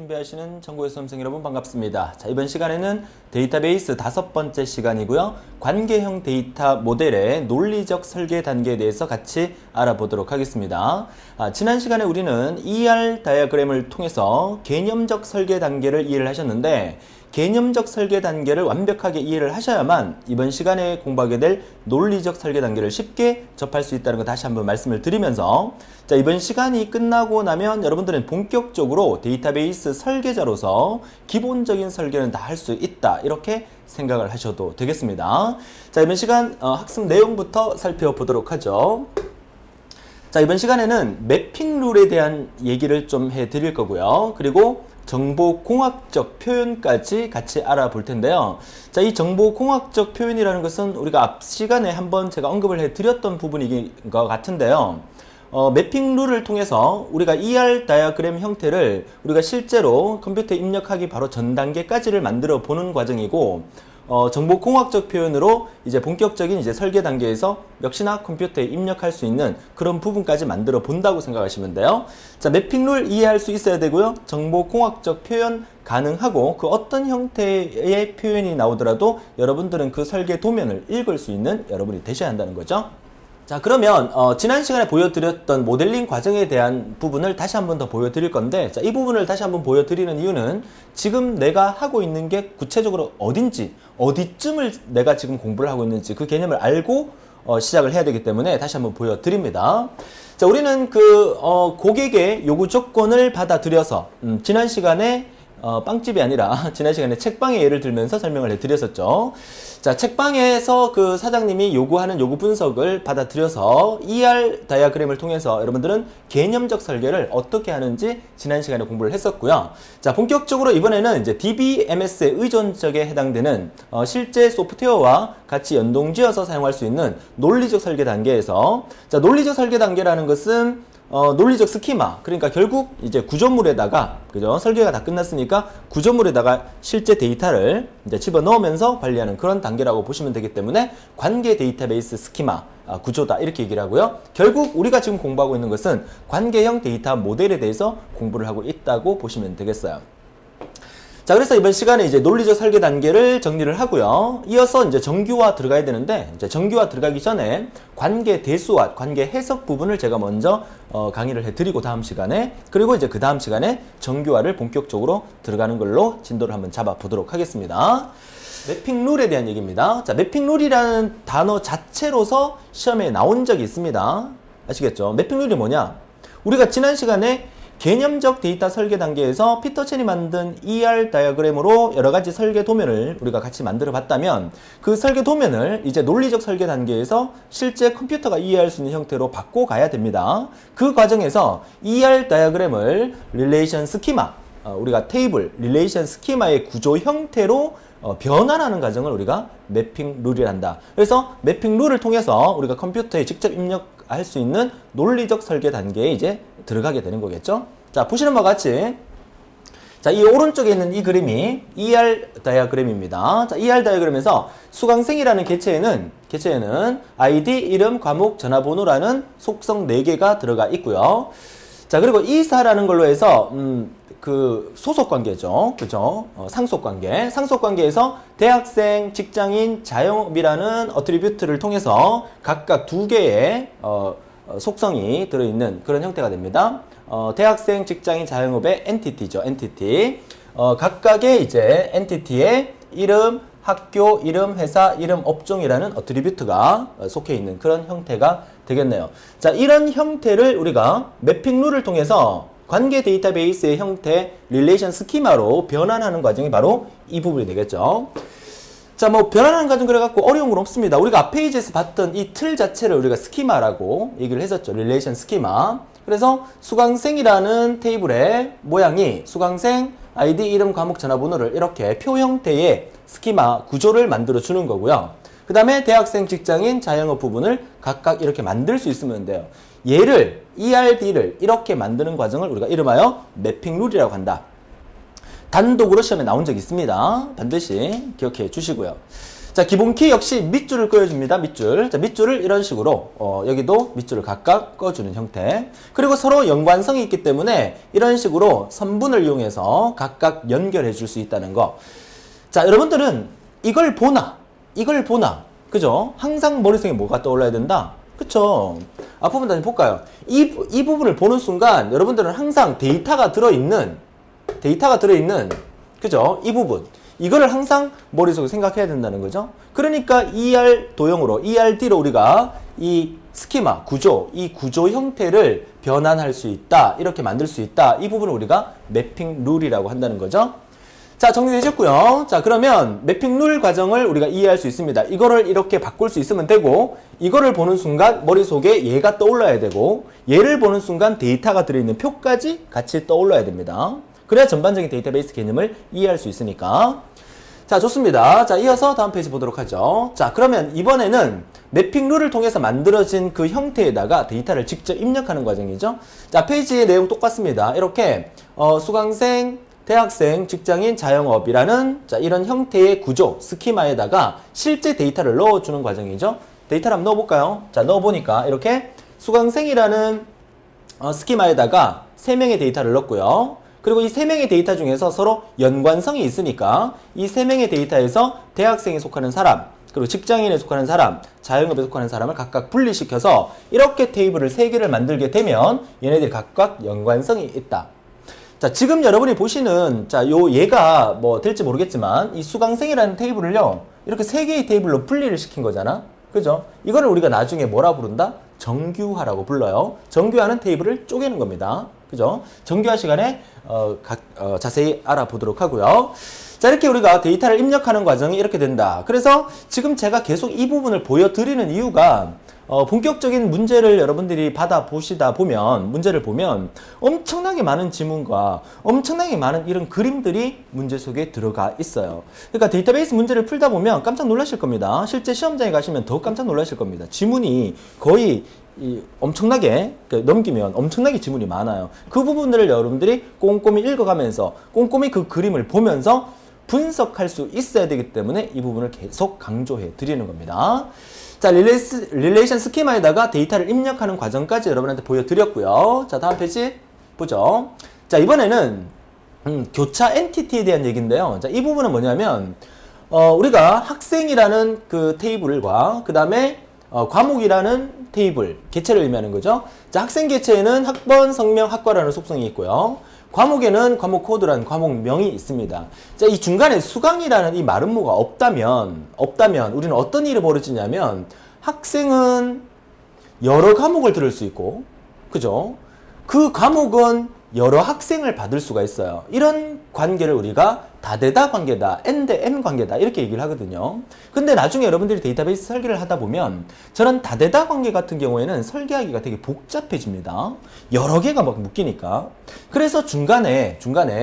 준비하시는 전국의 수험생 여러분 반갑습니다. 자, 이번 시간에는 데이터베이스 5번째 시간이고요. 관계형 데이터 모델의 논리적 설계 단계에 대해서 같이 알아보도록 하겠습니다. 지난 시간에 우리는 ER 다이어그램을 통해서 개념적 설계 단계를 이해를 하셨는데, 개념적 설계 단계를 완벽하게 이해를 하셔야만 이번 시간에 공부하게 될 논리적 설계 단계를 쉽게 접할 수 있다는 거 다시 한번 말씀을 드리면서, 자, 이번 시간이 끝나고 나면 여러분들은 본격적으로 데이터베이스 설계자로서 기본적인 설계는 다 할 수 있다, 이렇게 생각을 하셔도 되겠습니다. 자, 이번 시간 학습 내용부터 살펴보도록 하죠. 자, 이번 시간에는 매핑 룰에 대한 얘기를 좀 해드릴 거고요. 그리고 정보공학적 표현까지 같이 알아볼 텐데요. 자, 이 정보공학적 표현이라는 것은 우리가 앞 시간에 한번 제가 언급을 해드렸던 부분인 것 같은데요. 매핑 룰을 통해서 우리가 ER 다이어그램 형태를 우리가 실제로 컴퓨터에 입력하기 바로 전 단계까지를 만들어 보는 과정이고, 정보공학적 표현으로 이제 본격적인 이제 설계 단계에서 역시나 컴퓨터에 입력할 수 있는 그런 부분까지 만들어 본다고 생각하시면 돼요. 자, 매핑 룰 이해할 수 있어야 되고요. 정보공학적 표현 가능하고, 그 어떤 형태의 표현이 나오더라도 여러분들은 그 설계 도면을 읽을 수 있는 여러분이 되셔야 한다는 거죠. 자, 그러면 지난 시간에 보여드렸던 모델링 과정에 대한 부분을 다시 한번 더 보여드릴 건데, 자, 이 부분을 다시 한번 보여드리는 이유는 지금 내가 하고 있는 게 구체적으로 어딘지, 어디쯤을 내가 지금 공부를 하고 있는지 그 개념을 알고 시작을 해야 되기 때문에 다시 한번 보여드립니다. 자, 우리는 고객의 요구 조건을 받아들여서 지난 시간에 빵집이 아니라 지난 시간에 책방의 예를 들면서 설명을 해드렸었죠. 자, 책방에서 그 사장님이 요구하는 요구 분석을 받아들여서 ER 다이어그램을 통해서 여러분들은 개념적 설계를 어떻게 하는지 지난 시간에 공부를 했었고요. 자, 본격적으로 이번에는 이제 DBMS의 의존적에 해당되는 실제 소프트웨어와 같이 연동지어서 사용할 수 있는 논리적 설계 단계에서, 자, 논리적 설계 단계라는 것은 논리적 스키마, 그러니까 결국 이제 구조물에다가, 그죠? 설계가 다 끝났으니까 구조물에다가 실제 데이터를 이제 집어넣으면서 관리하는 그런 단계라고 보시면 되기 때문에 관계 데이터베이스 스키마, 구조다, 이렇게 얘기를 하고요. 결국 우리가 지금 공부하고 있는 것은 관계형 데이터 모델에 대해서 공부를 하고 있다고 보시면 되겠어요. 자, 그래서 이번 시간에 이제 논리적 설계 단계를 정리를 하고요. 이어서 이제 정규화 들어가야 되는데, 이제 정규화 들어가기 전에 관계 대수와 관계 해석 부분을 제가 먼저 강의를 해드리고 다음 시간에, 그리고 이제 그 다음 시간에 정규화를 본격적으로 들어가는 걸로 진도를 한번 잡아보도록 하겠습니다. 매핑 룰에 대한 얘기입니다. 자, 매핑 룰이라는 단어 자체로서 시험에 나온 적이 있습니다. 아시겠죠? 매핑 룰이 뭐냐? 우리가 지난 시간에 개념적 데이터 설계 단계에서 피터 첸이 만든 ER 다이어그램으로 여러가지 설계 도면을 우리가 같이 만들어 봤다면, 그 설계 도면을 이제 논리적 설계 단계에서 실제 컴퓨터가 이해할 수 있는 형태로 바꿔 가야 됩니다. 그 과정에서 ER 다이어그램을 릴레이션 스키마, 우리가 테이블, 릴레이션 스키마의 구조 형태로 변환하는 과정을 우리가 매핑 룰이란다. 그래서 매핑 룰을 통해서 우리가 컴퓨터에 직접 입력할 수 있는 논리적 설계 단계에 이제 들어가게 되는 거겠죠. 자, 보시는 바와 같이, 자, 이 오른쪽에 있는 이 그림이 ER 다이어그램입니다. 자, ER 다이어그램에서 수강생이라는 개체에는 아이디, 이름, 과목, 전화번호라는 속성 4개가 들어가 있고요. 자, 그리고 이사라는 걸로 해서 그 소속 관계죠. 그죠? 상속 관계. 상속 관계에서 대학생, 직장인, 자영업이라는 어트리뷰트를 통해서 각각 2개의 속성이 들어있는 그런 형태가 됩니다. 대학생, 직장인, 자영업의 엔티티죠. 엔티티. 각각의 이제 엔티티의 이름, 학교, 이름, 회사, 이름, 업종이라는 어트리뷰트가 속해 있는 그런 형태가 되겠네요. 자, 이런 형태를 우리가 매핑 룰을 통해서 관계 데이터베이스의 형태, 릴레이션 스키마로 변환하는 과정이 바로 이 부분이 되겠죠. 자, 뭐 변환하는 과정 그래갖고 어려운 건 없습니다. 우리가 앞 페이지에서 봤던 이 틀 자체를 우리가 스키마라고 얘기를 했었죠. 릴레이션 스키마. 그래서 수강생이라는 테이블의 모양이 수강생, 아이디, 이름, 과목, 전화번호를 이렇게 표 형태의 스키마 구조를 만들어 주는 거고요. 그 다음에 대학생, 직장인, 자영업 부분을 각각 이렇게 만들 수 있으면 돼요. 얘를, ERD를 이렇게 만드는 과정을 우리가 이름하여 매핑 룰이라고 한다. 단독으로 시험에 나온 적이 있습니다. 반드시 기억해 주시고요. 자, 기본 키 역시 밑줄을 그어줍니다. 밑줄. 자, 밑줄을 이런 식으로, 여기도 밑줄을 각각 그어주는 형태. 그리고 서로 연관성이 있기 때문에 이런 식으로 선분을 이용해서 각각 연결해 줄 수 있다는 거. 자, 여러분들은 이걸 보나, 그죠? 항상 머릿속에 뭐가 떠올라야 된다? 그쵸? 앞부분 다시 볼까요? 이 부분을 보는 순간 여러분들은 항상 데이터가 들어있는, 그죠? 이 부분. 이거를 항상 머릿속에 생각해야 된다는 거죠. 그러니까 ER 도형으로, ERD로 우리가 이 스키마, 구조, 이 구조 형태를 변환할 수 있다. 이렇게 만들 수 있다. 이 부분을 우리가 매핑 룰이라고 한다는 거죠. 자, 정리되셨고요. 자, 그러면 매핑 룰 과정을 우리가 이해할 수 있습니다. 이거를 이렇게 바꿀 수 있으면 되고, 이거를 보는 순간 머릿속에 얘가 떠올라야 되고, 얘를 보는 순간 데이터가 들어있는 표까지 같이 떠올라야 됩니다. 그래야 전반적인 데이터베이스 개념을 이해할 수 있으니까. 자, 좋습니다. 자, 이어서 다음 페이지 보도록 하죠. 자, 그러면 이번에는 매핑 룰을 통해서 만들어진 그 형태에다가 데이터를 직접 입력하는 과정이죠. 자, 페이지의 내용 똑같습니다. 이렇게 수강생, 대학생, 직장인, 자영업이라는 자, 이런 형태의 구조, 스키마에다가 실제 데이터를 넣어주는 과정이죠. 데이터를 한번 넣어볼까요? 자, 넣어보니까 이렇게 수강생이라는 스키마에다가 3명의 데이터를 넣었고요. 그리고 이 3명의 데이터 중에서 서로 연관성이 있으니까 이 3명의 데이터에서 대학생에 속하는 사람, 그리고 직장인에 속하는 사람, 자영업에 속하는 사람을 각각 분리시켜서 이렇게 테이블을 3개를 만들게 되면 얘네들이 각각 연관성이 있다. 자, 지금 여러분이 보시는, 자, 얘가 뭐 될지 모르겠지만, 이 수강생이라는 테이블을요, 이렇게 3개의 테이블로 분리를 시킨 거잖아? 그죠? 이거를 우리가 나중에 뭐라 부른다? 정규화라고 불러요. 정규화는 테이블을 쪼개는 겁니다. 그죠? 정규화 시간에, 자세히 알아보도록 하고요. 자, 이렇게 우리가 데이터를 입력하는 과정이 이렇게 된다. 그래서 지금 제가 계속 이 부분을 보여드리는 이유가, 본격적인 문제를 여러분들이 받아보시다 보면, 문제를 보면 엄청나게 많은 지문과 엄청나게 많은 이런 그림들이 문제 속에 들어가 있어요. 그러니까 데이터베이스 문제를 풀다 보면 깜짝 놀라실 겁니다. 실제 시험장에 가시면 더 깜짝 놀라실 겁니다. 지문이 거의 엄청나게 넘기면 엄청나게 지문이 많아요. 그 부분들을 여러분들이 꼼꼼히 읽어가면서 꼼꼼히 그 그림을 보면서 분석할 수 있어야 되기 때문에 이 부분을 계속 강조해 드리는 겁니다. 자, 릴레이션 스키마에다가 데이터를 입력하는 과정까지 여러분한테 보여드렸고요. 자, 다음 페이지 보죠. 자, 이번에는 교차 엔티티에 대한 얘기인데요. 자, 이 부분은 뭐냐면 우리가 학생이라는 그 테이블과 그 다음에 과목이라는 테이블, 개체를 의미하는 거죠. 자, 학생 개체에는 학번, 성명, 학과라는 속성이 있고요. 과목에는 과목 코드라는 과목명이 있습니다. 자, 이 중간에 수강이라는 이 마름모가 없다면 우리는 어떤 일이 벌어지냐면 학생은 여러 과목을 들을 수 있고, 그죠? 그 과목은 여러 학생을 받을 수가 있어요. 이런 관계를 우리가 다대다 관계다, N 대 M 관계다 이렇게 얘기를 하거든요. 근데 나중에 여러분들이 데이터베이스 설계를 하다 보면 저런 다대다 관계 같은 경우에는 설계하기가 되게 복잡해집니다. 여러 개가 막 묶이니까. 그래서 중간에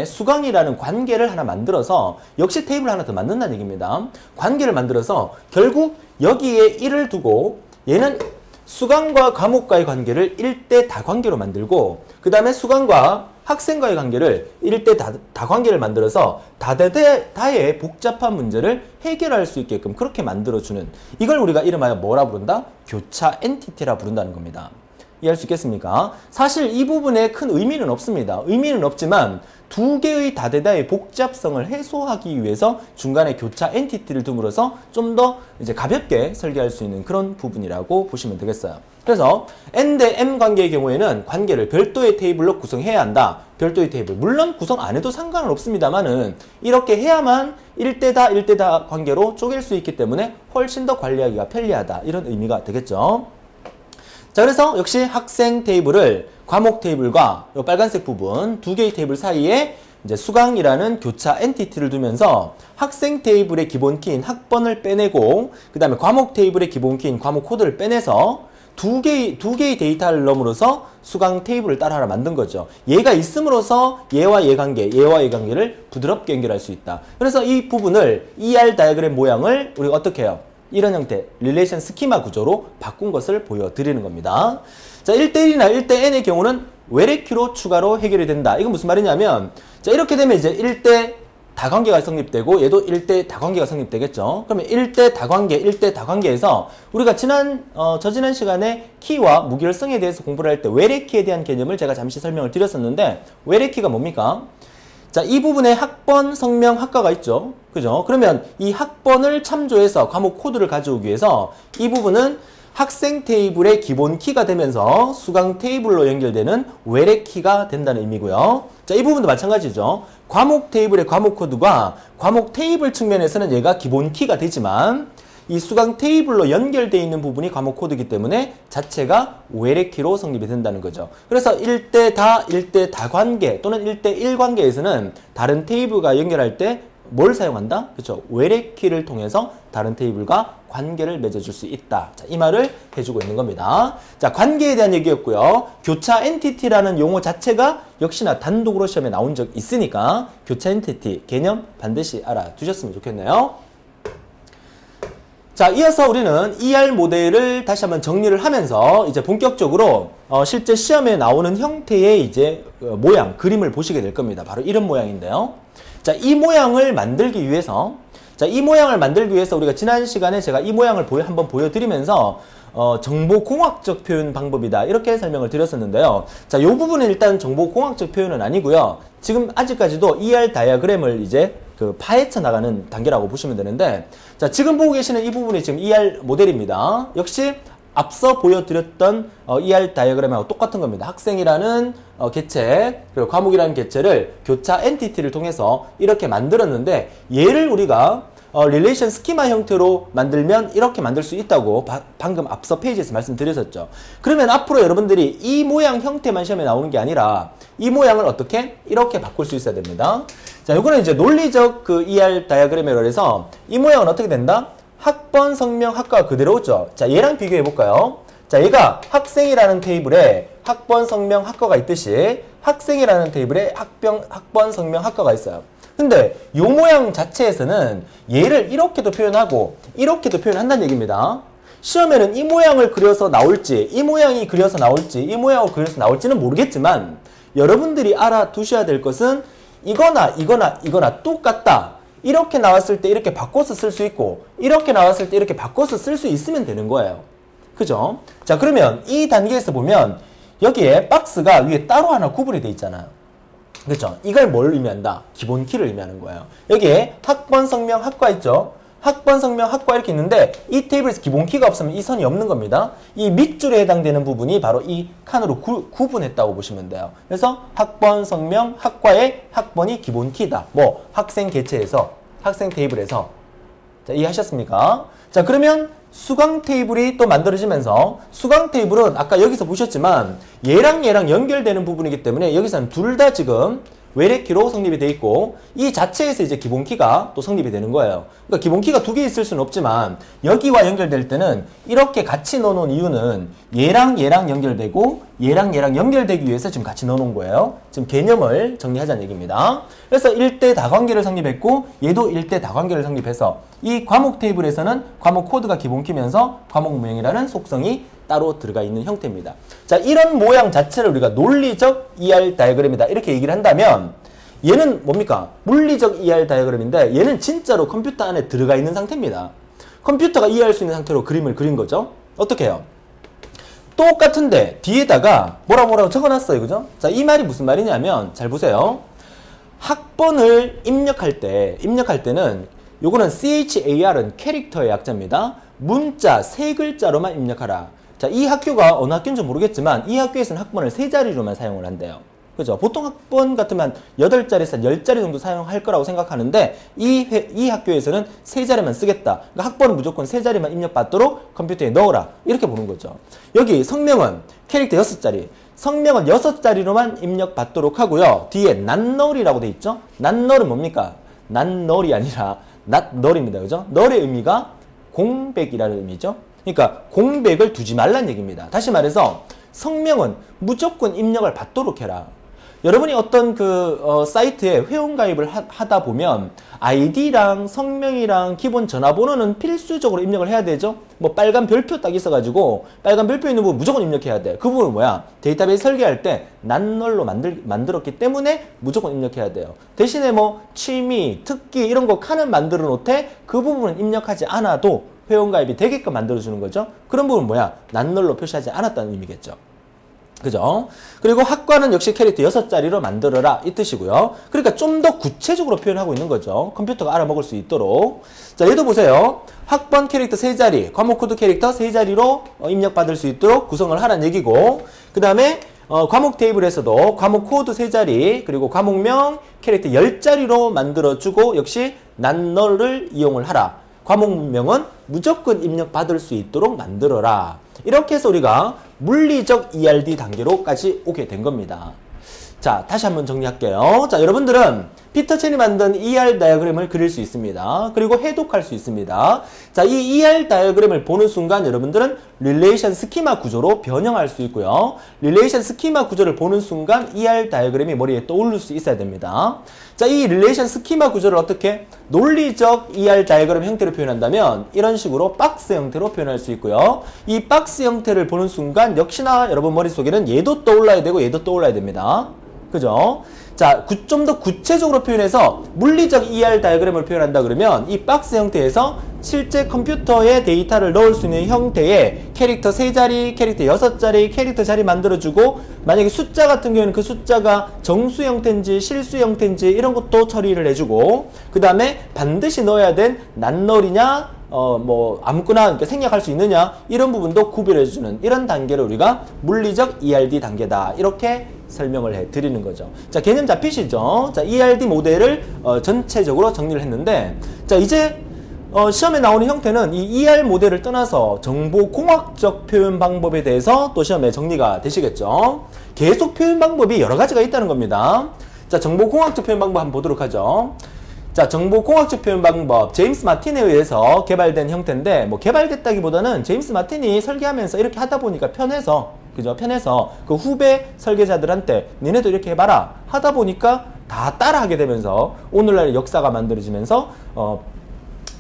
수강이라는 관계를 하나 만들어서 역시 테이블 하나 더 만든다는 얘기입니다. 관계를 만들어서 결국 여기에 1을 두고 얘는 수강과 과목과의 관계를 1대 다관계로 만들고 그 다음에 수강과 학생과의 관계를 1대 다관계를 만들어서 다의 복잡한 문제를 해결할 수 있게끔 그렇게 만들어주는 이걸 우리가 이름하여 뭐라 부른다? 교차 엔티티라 부른다는 겁니다. 이해할 수 있겠습니까? 사실 이 부분에 큰 의미는 없습니다. 의미는 없지만 두 개의 다대다의 복잡성을 해소하기 위해서 중간에 교차 엔티티를 둠으로써 좀 더 이제 가볍게 설계할 수 있는 그런 부분이라고 보시면 되겠어요. 그래서 N 대 M 관계의 경우에는 관계를 별도의 테이블로 구성해야 한다. 별도의 테이블. 물론 구성 안 해도 상관은 없습니다만은 이렇게 해야만 1대다 관계로 쪼갤 수 있기 때문에 훨씬 더 관리하기가 편리하다. 이런 의미가 되겠죠. 자, 그래서 역시 학생 테이블을 과목 테이블과 이 빨간색 부분 두 개의 테이블 사이에 이제 수강이라는 교차 엔티티를 두면서 학생 테이블의 기본 키인 학번을 빼내고 그 다음에 과목 테이블의 기본 키인 과목 코드를 빼내서 두 개의 데이터를 넣음으로써 수강 테이블을 따로 하나 만든 거죠. 얘가 있음으로써 얘와 얘 관계를 부드럽게 연결할 수 있다. 그래서 이 부분을 ER 다이어그램 모양을 우리가 어떻게 해요? 이런 형태, 릴레이션 스키마 구조로 바꾼 것을 보여드리는 겁니다. 자, 1대1이나 1대 n의 경우는 외래큐로 추가로 해결이 된다. 이건 무슨 말이냐면, 자, 이렇게 되면 이제 1대 다관계가 성립되고 얘도 1대 다관계가 성립되겠죠. 그러면 1대 다관계, 1대 다관계에서 우리가 저지난 시간에 키와 무결성에 대해서 공부를 할 때 외래키에 대한 개념을 제가 잠시 설명을 드렸었는데 외래키가 뭡니까? 자, 이 부분에 학번, 성명, 학과가 있죠. 그죠? 그러면 이 학번을 참조해서 과목 코드를 가져오기 위해서 이 부분은 학생 테이블의 기본 키가 되면서 수강 테이블로 연결되는 외래 키가 된다는 의미고요. 자, 이 부분도 마찬가지죠. 과목 테이블의 과목 코드가 과목 테이블 측면에서는 얘가 기본 키가 되지만 이 수강 테이블로 연결되어 있는 부분이 과목 코드이기 때문에 자체가 외래 키로 성립이 된다는 거죠. 그래서 1대 다 관계 또는 1대1 관계에서는 다른 테이블과 연결할 때 뭘 사용한다? 그렇죠. 외래 키를 통해서 다른 테이블과 관계를 맺어줄 수 있다. 자, 이 말을 해주고 있는 겁니다. 자, 관계에 대한 얘기였고요. 교차 엔티티라는 용어 자체가 역시나 단독으로 시험에 나온 적 있으니까 교차 엔티티 개념 반드시 알아두셨으면 좋겠네요. 자, 이어서 우리는 ER 모델을 다시 한번 정리를 하면서 이제 본격적으로 실제 시험에 나오는 형태의 이제 모양, 그림을 보시게 될 겁니다. 바로 이런 모양인데요. 자, 이 모양을 만들기 위해서 우리가 지난 시간에 제가 이 모양을 한번 보여드리면서 정보공학적 표현 방법이다 이렇게 설명을 드렸었는데요. 자, 이 부분은 일단 정보공학적 표현은 아니고요. 지금 아직까지도 ER 다이어그램을 이제 파헤쳐 나가는 단계라고 보시면 되는데, 자, 지금 보고 계시는 이 부분이 지금 ER 모델입니다. 역시 앞서 보여드렸던 ER 다이어그램하고 똑같은 겁니다. 학생이라는 개체, 그리고 과목이라는 개체를 교차 엔티티를 통해서 이렇게 만들었는데, 얘를 우리가 릴레이션 스키마 형태로 만들면 이렇게 만들 수 있다고 방금 앞서 페이지에서 말씀드렸었죠. 그러면 앞으로 여러분들이 이 모양 형태만 시험에 나오는 게 아니라 이 모양을 어떻게? 이렇게 바꿀 수 있어야 됩니다. 자, 요거는 이제 논리적 ER 다이어그램이라고 해서 이 모양은 어떻게 된다? 학번, 성명, 학과가 그대로 오죠. 자, 얘랑 비교해 볼까요? 자, 얘가 학생이라는 테이블에 학번, 성명, 학과가 있듯이 학생이라는 테이블에 학번, 성명, 학과가 있어요. 근데 요 모양 자체에서는 얘를 이렇게도 표현하고 이렇게도 표현한다는 얘기입니다. 시험에는 이 모양을 그려서 나올지, 이 모양이 그려서 나올지, 이 모양을 그려서 나올지는 모르겠지만 여러분들이 알아두셔야 될 것은 이거나 똑같다. 이렇게 나왔을 때 이렇게 바꿔서 쓸 수 있고 이렇게 나왔을 때 이렇게 바꿔서 쓸 수 있으면 되는 거예요. 그죠? 자, 그러면 이 단계에서 보면 여기에 박스가 위에 따로 하나 구분이 돼 있잖아요. 그렇죠? 이걸 뭘 의미한다? 기본 키를 의미하는 거예요. 여기에 학번, 성명, 학과 있죠? 학번, 성명, 학과 이렇게 있는데 이 테이블에서 기본 키가 없으면 이 선이 없는 겁니다. 이 밑줄에 해당되는 부분이 바로 이 칸으로 구분했다고 보시면 돼요. 그래서 학번, 성명, 학과의 학번이 기본 키다. 뭐 학생 개체에서, 학생 테이블에서. 자, 이해하셨습니까? 자, 그러면 수강 테이블이 또 만들어지면서 수강 테이블은 아까 여기서 보셨지만 얘랑 연결되는 부분이기 때문에 여기서는 둘 다 지금 외래키로 성립이 돼 있고 이 자체에서 이제 기본키가 또 성립이 되는 거예요. 그러니까 기본키가 두 개 있을 수는 없지만 여기와 연결될 때는 이렇게 같이 넣어놓은 이유는 얘랑 연결되고 얘랑 연결되기 위해서 지금 같이 넣어놓은 거예요. 지금 개념을 정리하자는 얘기입니다. 그래서 1대 다관계를 성립했고 얘도 1대 다관계를 성립해서 이 과목 테이블에서는 과목 코드가 기본키면서 과목명이라는 속성이 따로 들어가 있는 형태입니다. 자, 이런 모양 자체를 우리가 논리적 ER 다이어그램이다 이렇게 얘기를 한다면 얘는 뭡니까? 물리적 ER 다이어그램인데 얘는 진짜로 컴퓨터 안에 들어가 있는 상태입니다. 컴퓨터가 이해할 수 있는 상태로 그림을 그린 거죠. 어떻게 해요? 똑같은데 뒤에다가 뭐라고 적어놨어요. 그죠? 자, 이 말이 무슨 말이냐면 잘 보세요. 학번을 입력할 때는 요거는 CHAR은 캐릭터의 약자입니다. 문자 세 글자로만 입력하라. 자, 이 학교가 어느 학교인지 모르겠지만 이 학교에서는 학번을 세 자리로만 사용을 한대요. 그죠? 보통 학번 같으면 8자리에서 10자리 정도 사용할 거라고 생각하는데 이 학교에서는 세 자리만 쓰겠다. 그러니까 학번은 무조건 세 자리만 입력받도록 컴퓨터에 넣어라. 이렇게 보는 거죠. 여기 성명은 캐릭터 6자리. 성명은 6자리로만 입력받도록 하고요. 뒤에 낫널이라고 돼 있죠? 낫널은 뭡니까? 낫널이 아니라 낫널입니다. 그죠? 널의 의미가 공백이라는 의미죠. 그러니까 공백을 두지 말란 얘기입니다. 다시 말해서 성명은 무조건 입력을 받도록 해라. 여러분이 어떤 사이트에 회원가입을 하다 보면 아이디랑 성명이랑 기본 전화번호는 필수적으로 입력을 해야 되죠. 뭐 빨간 별표 딱 있어가지고 빨간 별표 있는 부분 무조건 입력해야 돼. 그 부분은 뭐야? 데이터베이스 설계할 때 난널로 만들었기 때문에 무조건 입력해야 돼요. 대신에 뭐 취미, 특기 이런 거 칸은 만들어 놓되 그 부분은 입력하지 않아도 회원가입이 되게끔 만들어주는 거죠. 그런 부분은 뭐야? 난널로 표시하지 않았다는 의미겠죠. 그죠? 그리고 학과는 역시 캐릭터 6자리로 만들어라 이 뜻이고요. 그러니까 좀 더 구체적으로 표현하고 있는 거죠. 컴퓨터가 알아먹을 수 있도록. 자, 얘도 보세요. 학번 캐릭터 3자리, 과목 코드 캐릭터 3자리로 입력받을 수 있도록 구성을 하라는 얘기고, 그 다음에 과목 테이블에서도 과목 코드 3자리, 그리고 과목명 캐릭터 10자리로 만들어주고 역시 난널을 이용을 하라. 과목명은 무조건 입력받을 수 있도록 만들어라. 이렇게 해서 우리가 물리적 ERD 단계로까지 오게 된 겁니다. 자, 다시 한번 정리할게요. 자, 여러분들은 피터 첸이 만든 ER 다이어그램을 그릴 수 있습니다. 그리고 해독할 수 있습니다. 자, 이 ER 다이어그램을 보는 순간 여러분들은 릴레이션 스키마 구조로 변형할 수 있고요. 릴레이션 스키마 구조를 보는 순간 ER 다이어그램이 머리에 떠오를 수 있어야 됩니다. 자, 이 릴레이션 스키마 구조를 어떻게 논리적 ER 다이어그램 형태로 표현한다면 이런 식으로 박스 형태로 표현할 수 있고요. 이 박스 형태를 보는 순간 역시나 여러분 머릿속에는 얘도 떠올라야 되고 얘도 떠올라야 됩니다. 그죠? 자, 좀 더 구체적으로 표현해서 물리적 ER 다이어그램을 표현한다 그러면 이 박스 형태에서 실제 컴퓨터에 데이터를 넣을 수 있는 형태의 캐릭터 3자리, 캐릭터 6자리, 캐릭터 자리 만들어주고, 만약에 숫자 같은 경우에는 그 숫자가 정수 형태인지 실수 형태인지 이런 것도 처리를 해주고, 그 다음에 반드시 넣어야 된 난널이냐 뭐 아무거나 그러니까 생략할 수 있느냐 이런 부분도 구별해주는 이런 단계를 우리가 물리적 ERD 단계다 이렇게 설명을 해드리는 거죠. 자, 개념 잡히시죠? 자, ERD 모델을 전체적으로 정리를 했는데, 자, 이제 시험에 나오는 형태는 이 ER 모델을 떠나서 정보공학적 표현 방법에 대해서 또 시험에 정리가 되시겠죠. 계속 표현 방법이 여러 가지가 있다는 겁니다. 자, 정보공학적 표현 방법 한번 보도록 하죠. 자, 정보공학적 표현 방법, 제임스 마틴에 의해서 개발된 형태인데, 뭐 개발됐다기보다는 제임스 마틴이 설계하면서 이렇게 하다 보니까 편해서, 그죠? 편해서 그 후배 설계자들한테 니네도 이렇게 해봐라 하다 보니까 다 따라하게 되면서 오늘날 역사가 만들어지면서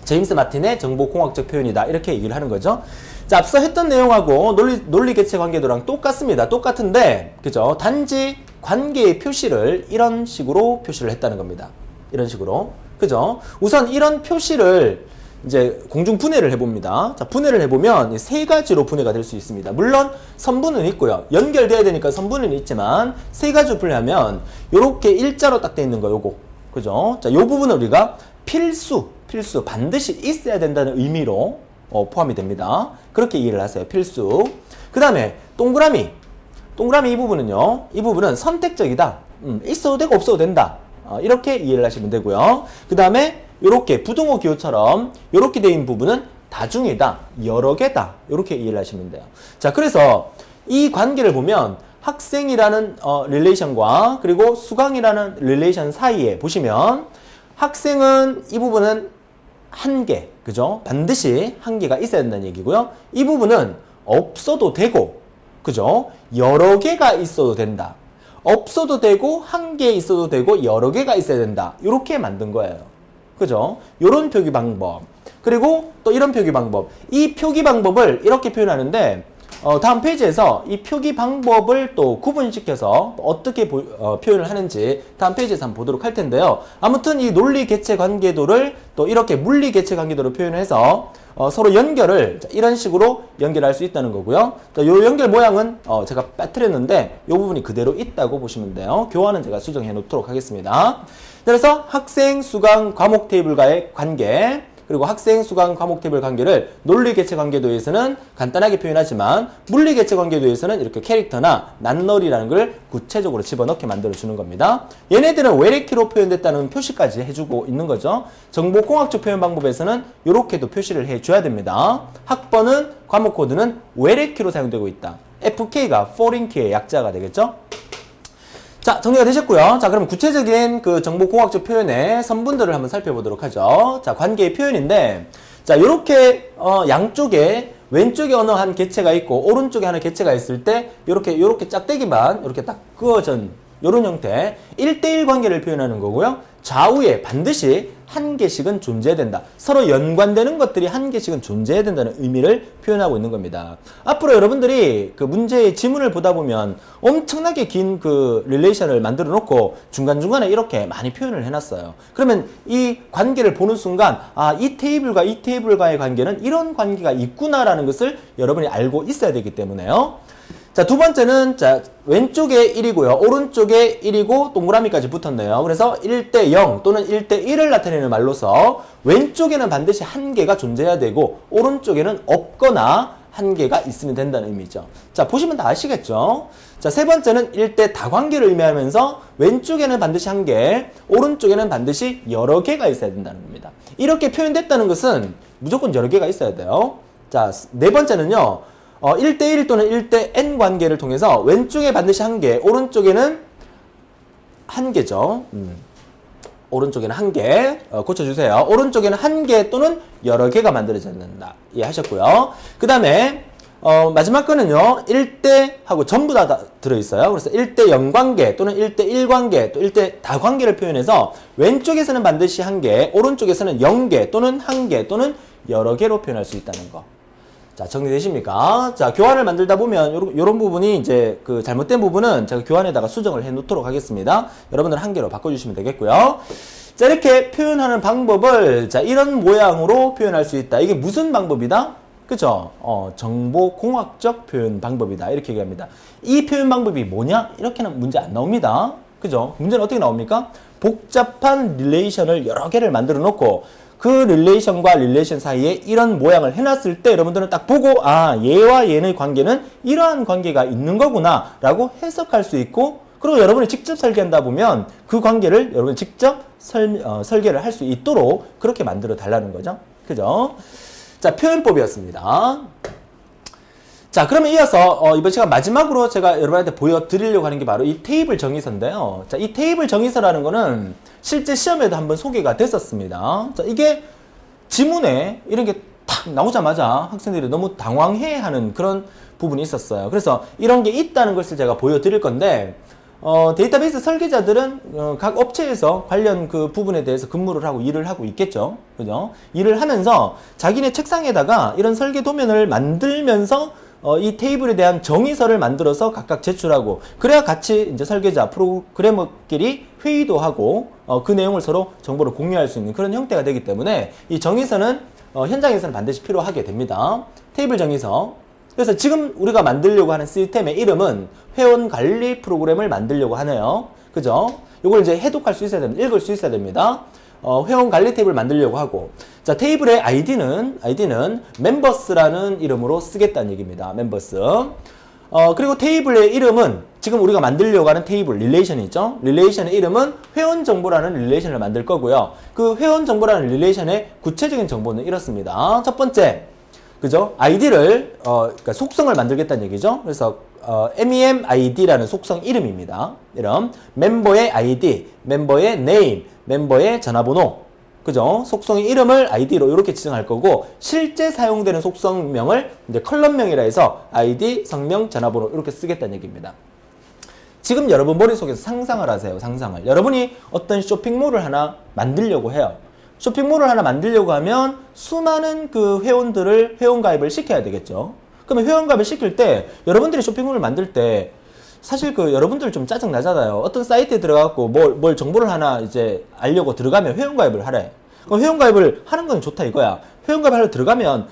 제임스 마틴의 정보공학적 표현이다 이렇게 얘기를 하는 거죠. 자, 앞서 했던 내용하고 논리개체 관계도랑 똑같습니다. 똑같은데, 그죠? 단지 관계의 표시를 이런 식으로 표시를 했다는 겁니다. 이런 식으로. 그죠? 우선 이런 표시를 이제 공중 분해를 해봅니다. 자, 분해를 해보면 세 가지로 분해가 될 수 있습니다. 물론 선분은 있고요. 연결돼야 되니까 선분은 있지만 세 가지로 분해하면 요렇게 일자로 딱 돼 있는 거 요거. 그죠? 자, 요 부분은 우리가 필수, 반드시 있어야 된다는 의미로 포함이 됩니다. 그렇게 이해를 하세요. 필수. 그 다음에 동그라미 이 부분은요. 이 부분은 선택적이다. 있어도 되고 없어도 된다. 이렇게 이해를 하시면 되고요. 그 다음에 이렇게 부등호 기호처럼 이렇게 되어 있는 부분은 다중이다, 여러 개다 이렇게 이해를 하시면 돼요. 자, 그래서 이 관계를 보면 학생이라는 릴레이션과 그리고 수강이라는 릴레이션 사이에 보시면 학생은 이 부분은 한 개, 그죠? 반드시 한 개가 있어야 된다는 얘기고요. 이 부분은 없어도 되고, 그죠? 여러 개가 있어도 된다. 없어도 되고 한 개 있어도 되고 여러 개가 있어야 된다. 이렇게 만든 거예요. 그죠? 요런 표기 방법. 그리고 또 이런 표기 방법. 이 표기 방법을 이렇게 표현하는데 다음 페이지에서 이 표기 방법을 또 구분시켜서 어떻게 표현을 하는지 다음 페이지에서 한번 보도록 할 텐데요. 아무튼 이 논리 개체 관계도를 또 이렇게 물리 개체 관계도로 표현해서 서로 연결을 이런 식으로 연결할 수 있다는 거고요. 이 연결 모양은 제가 빠뜨렸는데 이 부분이 그대로 있다고 보시면 돼요. 교환은 제가 수정해 놓도록 하겠습니다. 그래서 학생, 수강, 과목 테이블과의 관계, 그리고 학생, 수강, 과목 테이블 관계를 논리 개체 관계도에서는 간단하게 표현하지만 물리 개체 관계도에서는 이렇게 캐릭터나 난널이라는 걸 구체적으로 집어넣게 만들어주는 겁니다. 얘네들은 외래키로 표현됐다는 표시까지 해주고 있는 거죠. 정보공학적 표현 방법에서는 이렇게도 표시를 해줘야 됩니다. 학번은, 과목 코드는 외래키로 사용되고 있다. FK가 foreign key의 약자가 되겠죠. 자, 정리가 되셨고요. 자, 그럼 구체적인 그 정보공학적 표현의 선분들을 한번 살펴보도록 하죠. 자, 관계의 표현인데, 자, 요렇게 양쪽에 왼쪽에 어느 한 개체가 있고 오른쪽에 하나 개체가 있을 때 요렇게 짝대기만 이렇게 딱 그어진 이런 형태 1대1 관계를 표현하는 거고요. 좌우에 반드시 한 개씩은 존재해야 된다. 서로 연관되는 것들이 한 개씩은 존재해야 된다는 의미를 표현하고 있는 겁니다. 앞으로 여러분들이 그 문제의 지문을 보다 보면 엄청나게 긴 그 릴레이션을 만들어 놓고 중간중간에 이렇게 많이 표현을 해놨어요. 그러면 이 관계를 보는 순간 아, 이 테이블과 이 테이블과의 관계는 이런 관계가 있구나라는 것을 여러분이 알고 있어야 되기 때문에요. 자, 두 번째는, 자, 왼쪽에 1이고요. 오른쪽에 1이고 동그라미까지 붙었네요. 그래서 1대 0 또는 1대 1을 나타내는 말로서 왼쪽에는 반드시 한 개가 존재해야 되고 오른쪽에는 없거나 한 개가 있으면 된다는 의미죠. 자, 보시면 다 아시겠죠? 자, 세 번째는 1대 다관계를 의미하면서 왼쪽에는 반드시 한 개, 오른쪽에는 반드시 여러 개가 있어야 된다는 겁니다. 이렇게 표현됐다는 것은 무조건 여러 개가 있어야 돼요. 자, 네 번째는요. 1대1 또는 1대_n 관계를 통해서 왼쪽에 반드시 한 개, 오른쪽에는 한 개죠. 오른쪽에는 한 개, 고쳐주세요. 오른쪽에는 한 개 또는 여러 개가 만들어져야 된다. 이해하셨고요. 그 다음에 마지막 거는요. 1대 하고 전부 다 들어있어요. 그래서 1대0 관계 또는 1대1 관계 또 1대 다관계를 표현해서 왼쪽에서는 반드시 한 개, 오른쪽에서는 0개 또는 한 개 또는 여러 개로 표현할 수 있다는 거. 자, 정리되십니까? 자, 교환을 만들다 보면 요런 부분이 이제 그 잘못된 부분은 제가 교환에다가 수정을 해 놓도록 하겠습니다. 여러분들 한 개로 바꿔주시면 되겠고요. 자, 이렇게 표현하는 방법을 자, 이런 모양으로 표현할 수 있다. 이게 무슨 방법이다? 그죠? 정보공학적 표현 방법이다. 이렇게 얘기합니다. 이 표현 방법이 뭐냐? 이렇게는 문제 안 나옵니다. 그죠? 문제는 어떻게 나옵니까? 복잡한 릴레이션을 여러 개를 만들어 놓고 그 릴레이션과 릴레이션 사이에 이런 모양을 해놨을 때 여러분들은 딱 보고 아, 얘와 얘의 관계는 이러한 관계가 있는 거구나 라고 해석할 수 있고 그리고 여러분이 직접 설계한다 보면 그 관계를 여러분이 직접 설계를 할 수 있도록 그렇게 만들어 달라는 거죠. 그죠? 자, 표현법이었습니다. 자, 그러면 이어서 이번 시간 마지막으로 제가 여러분한테 보여드리려고 하는 게 바로 이 테이블 정의서인데요. 자, 이 테이블 정의서라는 거는 실제 시험에도 한번 소개가 됐었습니다. 자, 이게 지문에 이런 게 탁 나오자마자 학생들이 너무 당황해하는 그런 부분이 있었어요. 그래서 이런 게 있다는 것을 제가 보여드릴 건데 데이터베이스 설계자들은 각 업체에서 관련 그 부분에 대해서 근무를 하고 일을 하고 있겠죠. 그죠? 일을 하면서 자기네 책상에다가 이런 설계 도면을 만들면서 이 테이블에 대한 정의서를 만들어서 각각 제출하고 그래야 같이 이제 설계자, 프로그래머끼리 회의도 하고 그 내용을 서로 정보를 공유할 수 있는 그런 형태가 되기 때문에 이 정의서는 현장에서는 반드시 필요하게 됩니다. 테이블 정의서. 그래서 지금 우리가 만들려고 하는 시스템의 이름은 회원 관리 프로그램을 만들려고 하네요. 그죠? 이걸 이제 해독할 수 있어야 됩니다. 읽을 수 있어야 됩니다. 회원 관리 테이블 만들려고 하고 자, 테이블의 아이디는 멤버스라는 이름으로 쓰겠다는 얘기입니다. 멤버스. 그리고 테이블의 이름은 지금 우리가 만들려고 하는 테이블 릴레이션이 있죠. 릴레이션의 이름은 회원 정보라는 릴레이션을 만들 거고요. 그 회원 정보라는 릴레이션의 구체적인 정보는 이렇습니다. 첫 번째, 그죠? 아이디를 그러니까 속성을 만들겠다는 얘기죠. 그래서 MEM ID라는 속성 이름입니다. 이름 멤버의 ID, 멤버의 name, 멤버의 전화번호, 그죠? 속성의 이름을 아이디로 이렇게 지정할 거고 실제 사용되는 속성명을 이제 컬럼명이라 해서 아이디, 성명, 전화번호 이렇게 쓰겠다는 얘기입니다. 지금 여러분 머릿속에서 상상을 하세요. 상상을. 여러분이 어떤 쇼핑몰을 하나 만들려고 해요. 쇼핑몰을 하나 만들려고 하면 수많은 그 회원들을 회원가입을 시켜야 되겠죠. 그러면 회원가입을 시킬 때 여러분들이 쇼핑몰을 만들 때 사실 그 여러분들 좀 짜증 나잖아요. 어떤 사이트에 들어가고 뭘 정보를 하나 이제 알려고 들어가면 회원가입을 하래. 그럼 회원가입을 하는 건 좋다 이거야. 회원가입 하려 들어가면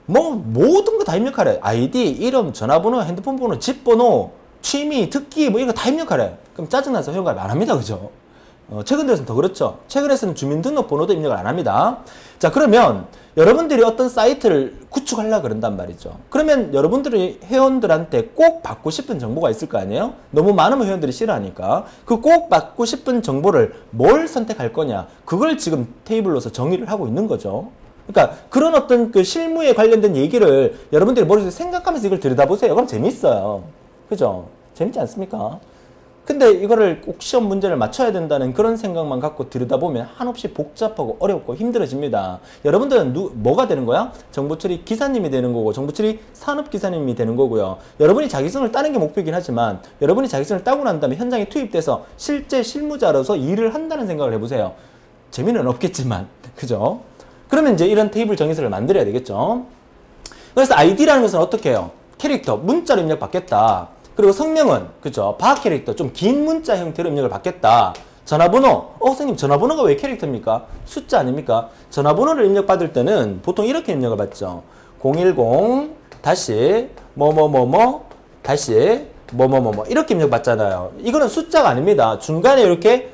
뭐 모든 거 다 입력하래. 아이디, 이름, 전화번호, 핸드폰 번호, 집 번호, 취미, 특기 뭐 이런 거 다 입력하래. 그럼 짜증나서 회원가입 안 합니다. 그죠? 최근 들어서는 더 그렇죠. 최근에서는 주민등록번호도 입력을 안 합니다. 자, 그러면 여러분들이 어떤 사이트를 구축하려고 그런단 말이죠. 그러면 여러분들이 회원들한테 꼭 받고 싶은 정보가 있을 거 아니에요? 너무 많으면 회원들이 싫어하니까. 그 꼭 받고 싶은 정보를 뭘 선택할 거냐. 그걸 지금 테이블로서 정의를 하고 있는 거죠. 그러니까 그런 어떤 그 실무에 관련된 얘기를 여러분들이 머릿속에 생각하면서 이걸 들여다보세요. 그럼 재밌어요. 그죠? 재밌지 않습니까? 근데 이거를 꼭 시험 문제를 맞춰야 된다는 그런 생각만 갖고 들여다보면 한없이 복잡하고 어렵고 힘들어집니다. 여러분들은 뭐가 되는 거야? 정보처리 기사님이 되는 거고 정보처리 산업기사님이 되는 거고요. 여러분이 자격증을 따는 게 목표이긴 하지만 여러분이 자격증을 따고 난 다음에 현장에 투입돼서 실제 실무자로서 일을 한다는 생각을 해보세요. 재미는 없겠지만 그죠? 그러면 이제 이런 테이블 정의서를 만들어야 되겠죠. 그래서 ID라는 것은 어떻게 해요? 캐릭터, 문자로 입력받겠다. 그리고 성명은 그죠? 바학 캐릭터, 좀 긴 문자 형태로 입력을 받겠다. 전화번호, 선생님 전화번호가 왜 캐릭터입니까? 숫자 아닙니까? 전화번호를 입력받을 때는 보통 이렇게 입력을 받죠. 010 다시 뭐뭐뭐뭐 다시 뭐뭐뭐뭐 이렇게 입력받잖아요. 이거는 숫자가 아닙니다. 중간에 이렇게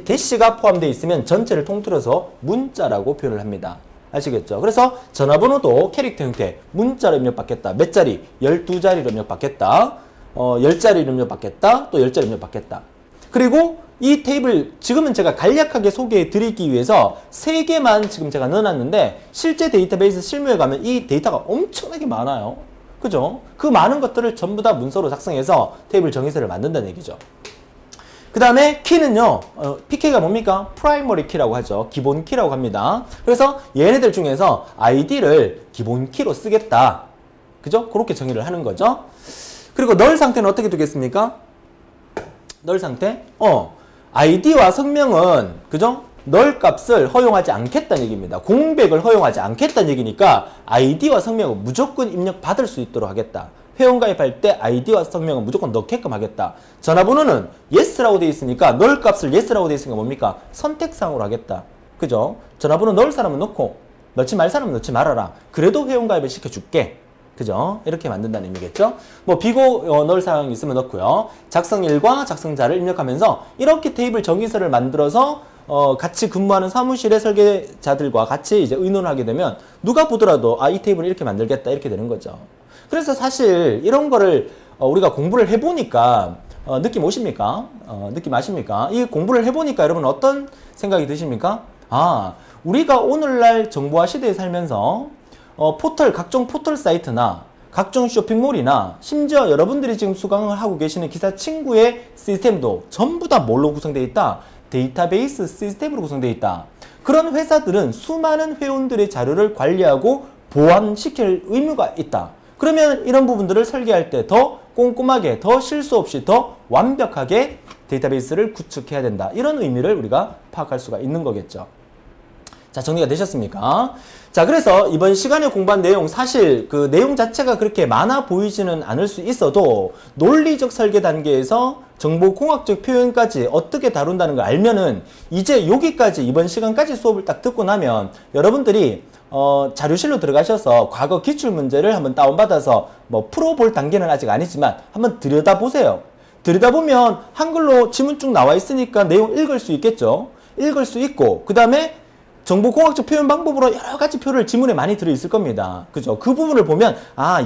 대시가 포함되어 있으면 전체를 통틀어서 문자라고 표현을 합니다. 아시겠죠? 그래서 전화번호도 캐릭터 형태, 문자로 입력받겠다. 몇 자리? 12자리로 입력받겠다. 10자리로 입력받겠다. 또 10자리 입력받겠다. 그리고 이 테이블 지금은 제가 간략하게 소개해 드리기 위해서 3개만 지금 제가 넣어놨는데 실제 데이터베이스 실무에 가면 이 데이터가 엄청나게 많아요. 그죠? 그 많은 것들을 전부 다 문서로 작성해서 테이블 정의서를 만든다는 얘기죠. 그 다음에 키는요, PK가 뭡니까? 프라이머리 키라고 하죠. 기본 키라고 합니다. 그래서 얘네들 중에서 ID를 기본 키로 쓰겠다. 그죠? 그렇게 정의를 하는 거죠. 그리고 널 상태는 어떻게 두겠습니까? 널 상태? ID와 성명은, 그죠? 널 값을 허용하지 않겠다는 얘기입니다. 공백을 허용하지 않겠다는 얘기니까 ID와 성명은 무조건 입력받을 수 있도록 하겠다. 회원가입할 때 아이디와 성명은 무조건 넣게끔 하겠다. 전화번호는 yes라고 되어 있으니까 널 값을 yes라고 되어 있으니까 뭡니까? 선택상으로 하겠다. 그죠? 전화번호 넣을 사람은 넣고 넣지 말 사람은 넣지 말아라. 그래도 회원가입을 시켜줄게. 그죠? 이렇게 만든다는 의미겠죠? 뭐 비고 넣을 사항이 있으면 넣고요. 작성일과 작성자를 입력하면서 이렇게 테이블 정의서를 만들어서 같이 근무하는 사무실의 설계자들과 같이 이제 의논을 하게 되면 누가 보더라도 이 테이블을 이렇게 만들겠다 이렇게 되는 거죠. 그래서 사실 이런 거를 우리가 공부를 해보니까 느낌 오십니까? 느낌 아십니까? 이 공부를 해보니까 여러분 어떤 생각이 드십니까? 우리가 오늘날 정보화 시대에 살면서 각종 포털 사이트나 각종 쇼핑몰이나 심지어 여러분들이 지금 수강을 하고 계시는 기사 친구의 시스템도 전부 다 뭘로 구성되어 있다? 데이터베이스 시스템으로 구성되어 있다. 그런 회사들은 수많은 회원들의 자료를 관리하고 보완시킬 의무가 있다. 그러면 이런 부분들을 설계할 때 더 꼼꼼하게, 더 실수 없이, 더 완벽하게 데이터베이스를 구축해야 된다. 이런 의미를 우리가 파악할 수가 있는 거겠죠. 자, 정리가 되셨습니까? 자, 그래서 이번 시간에 공부한 내용, 사실 그 내용 자체가 그렇게 많아 보이지는 않을 수 있어도 논리적 설계 단계에서 정보공학적 표현까지 어떻게 다룬다는 걸 알면은 이제 여기까지 이번 시간까지 수업을 딱 듣고 나면 여러분들이 자료실로 들어가셔서 과거 기출문제를 한번 다운받아서 뭐 풀어볼 단계는 아직 아니지만 한번 들여다보세요. 들여다보면 한글로 지문 쭉 나와 있으니까 내용 읽을 수 있겠죠. 읽을 수 있고 그 다음에 정보공학적 표현 방법으로 여러 가지 표를 지문에 많이 들어있을 겁니다. 그죠? 그 부분을 보면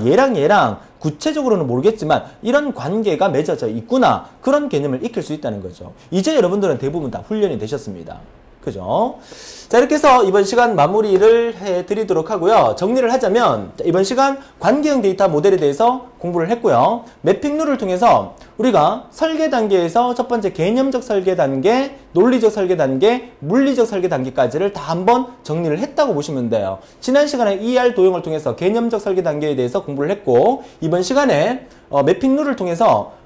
얘랑 구체적으로는 모르겠지만 이런 관계가 맺어져 있구나. 그런 개념을 익힐 수 있다는 거죠. 이제 여러분들은 대부분 다 훈련이 되셨습니다. 그죠? 자, 이렇게 해서 이번 시간 마무리를 해드리도록 하고요. 정리를 하자면 이번 시간 관계형 데이터 모델에 대해서 공부를 했고요. 매핑 룰을 통해서 우리가 설계 단계에서 첫 번째 개념적 설계 단계, 논리적 설계 단계, 물리적 설계 단계까지를 다 한번 정리를 했다고 보시면 돼요. 지난 시간에 ER 도형을 통해서 개념적 설계 단계에 대해서 공부를 했고 이번 시간에 매핑 룰을 통해서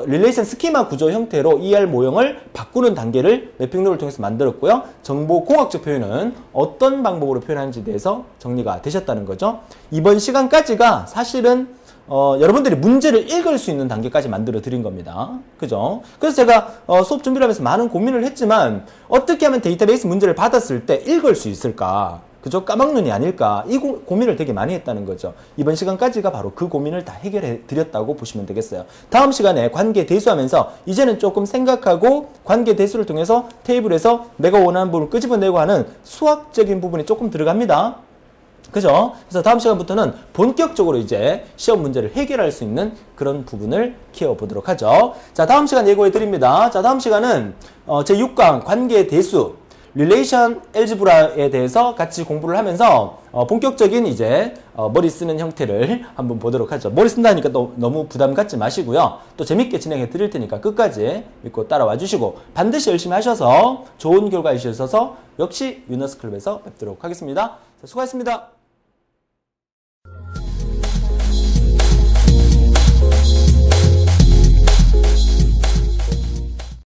릴레이션 스키마 구조 형태로 ER 모형을 바꾸는 단계를 매핑 룰을 통해서 만들었고요. 정보공학적 표현은 어떤 방법으로 표현하는지에 대해서 정리가 되셨다는 거죠. 이번 시간까지가 사실은 여러분들이 문제를 읽을 수 있는 단계까지 만들어 드린 겁니다. 그죠? 그래서 제가 수업 준비를 하면서 많은 고민을 했지만 어떻게 하면 데이터베이스 문제를 받았을 때 읽을 수 있을까? 그죠? 까막눈이 아닐까? 이 고민을 되게 많이 했다는 거죠. 이번 시간까지가 바로 그 고민을 다 해결해 드렸다고 보시면 되겠어요. 다음 시간에 관계 대수하면서 이제는 조금 생각하고 관계 대수를 통해서 테이블에서 내가 원하는 부분을 끄집어내고 하는 수학적인 부분이 조금 들어갑니다. 그죠? 그래서 다음 시간부터는 본격적으로 이제 시험 문제를 해결할 수 있는 그런 부분을 키워보도록 하죠. 자, 다음 시간 예고해 드립니다. 자, 다음 시간은 제6강 관계 대수 릴레이션 엘지브라에 대해서 같이 공부를 하면서 본격적인 이제 머리 쓰는 형태를 한번 보도록 하죠. 머리 쓴다니까 또 너무 부담 갖지 마시고요. 또 재밌게 진행해 드릴 테니까 끝까지 믿고 따라와 주시고 반드시 열심히 하셔서 좋은 결과 이루셔서 역시 위너스 클럽에서 뵙도록 하겠습니다. 자, 수고하셨습니다.